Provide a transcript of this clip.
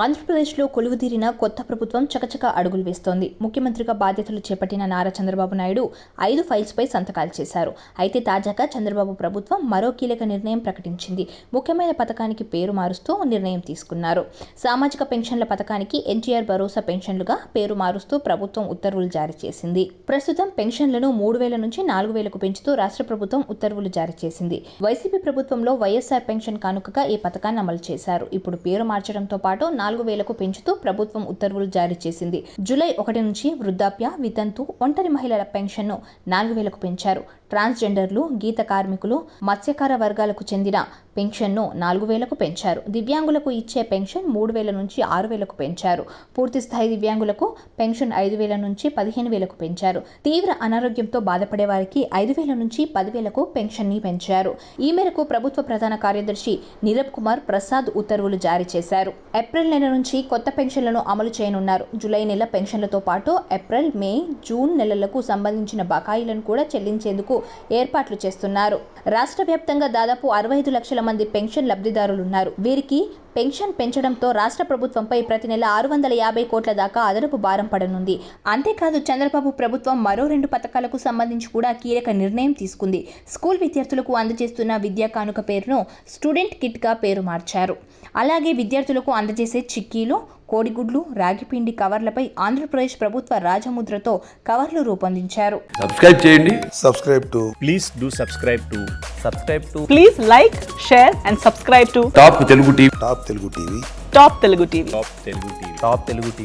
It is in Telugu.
ఆంధ్రప్రదేశ్లో కొలువుదీరిన కొత్త ప్రభుత్వం చకచక అడుగులు వేస్తోంది. ముఖ్యమంత్రిగా బాధ్యతలు చేపట్టిన నారా చంద్రబాబు నాయుడు 5 ఫైల్స్పై సంతకాలు చేశారు. అయితే తాజాగా చంద్రబాబు ప్రభుత్వం మరో కీలక నిర్ణయం ప్రకటించింది. ముఖ్యమైన పథకానికి పేరు మారుస్తూ నిర్ణయం తీసుకున్నారు. సామాజిక పెన్షన్ల పథకానికి ఎన్టీఆర్ భరోసా పెన్షన్లుగా పేరు మారుస్తూ ప్రభుత్వం ఉత్తర్వులు జారీ చేసింది. ప్రస్తుతం పెన్షన్లను 3,000 నుంచి 4,000కు పెంచుతూ రాష్ట్ర ప్రభుత్వం ఉత్తర్వులు జారీ చేసింది. వైసీపీ ప్రభుత్వంలో వైఎస్ఆర్ పెన్షన్ కానుకగా ఈ పథకాన్ని అమలు చేశారు. ఇప్పుడు పేరు మార్చడంతో పాటు 4,000కు పెంచుతూ ప్రభుత్వం ఉత్తర్వులు జారీ చేసింది. జూలై 1 నుంచి వృద్ధాప్య, వితంతు, ఒంటరి మహిళల పెన్షన్ను 4,000కు పెంచారు. ట్రాన్స్జెండర్లు, గీత కార్మికులు, మత్స్యకార వర్గాలకు చెందిన పెన్షన్ను 4,000కు పెంచారు. దివ్యాంగులకు ఇచ్చే పెన్షన్ 3,000 నుంచి 6,000కు పెంచారు. పూర్తిస్థాయి దివ్యాంగులకు పెన్షన్ 5,000 నుంచి 15,000కు పెంచారు. తీవ్ర అనారోగ్యంతో బాధపడే వారికి 5,000 నుంచి 10,000కు పెన్షన్ని పెంచారు. ఈ మేరకు ప్రభుత్వ ప్రధాన కార్యదర్శి నీరబ్ కుమార్ ప్రసాద్ ఉత్తర్వులు జారీ చేశారు. ఏప్రిల్ నెల నుంచి కొత్త పెన్షన్లను అమలు చేయనున్నారు. జూలై నెల పెన్షన్లతో పాటు ఏప్రిల్, మే, జూన్ నెలలకు సంబంధించిన బకాయిలను కూడా చెల్లించేందుకు ఏర్పాట్లు చేస్తున్నారు. రాష్ట్ర వ్యాప్తంగా దాదాపు 65 లక్షల మంది పెన్షన్ లబ్ధిదారులున్నారు. వీరికి పెన్షన్ పెంచడంతో రాష్ట్ర ప్రభుత్వంపై ప్రతి నెల 650 కోట్ల దాకా అదనపు భారం పడనుంది. అంతేకాదు చంద్రబాబు ప్రభుత్వం మరో 2 పథకాలకు సంబంధించి కూడా కీలక నిర్ణయం తీసుకుంది. స్కూల్ విద్యార్థులకు అందజేస్తున్న విద్యా కానుక పేరును స్టూడెంట్ కిట్ గా పేరు మార్చారు. అలాగే విద్యార్థులకు అందజేసే చిక్కీలు, కోడిగుడ్లు, రాగిపిండి కవర్లపై ఆంధ్రప్రదేశ్ ప్రభుత్వ రాజముద్రతో కవర్లు రూపొందించారు. సబ్స్క్రైబ్ చేయండి. Please do subscribe to. Please like, share and subscribe to top Telugu TV. Top Telugu TV. Top Telugu TV.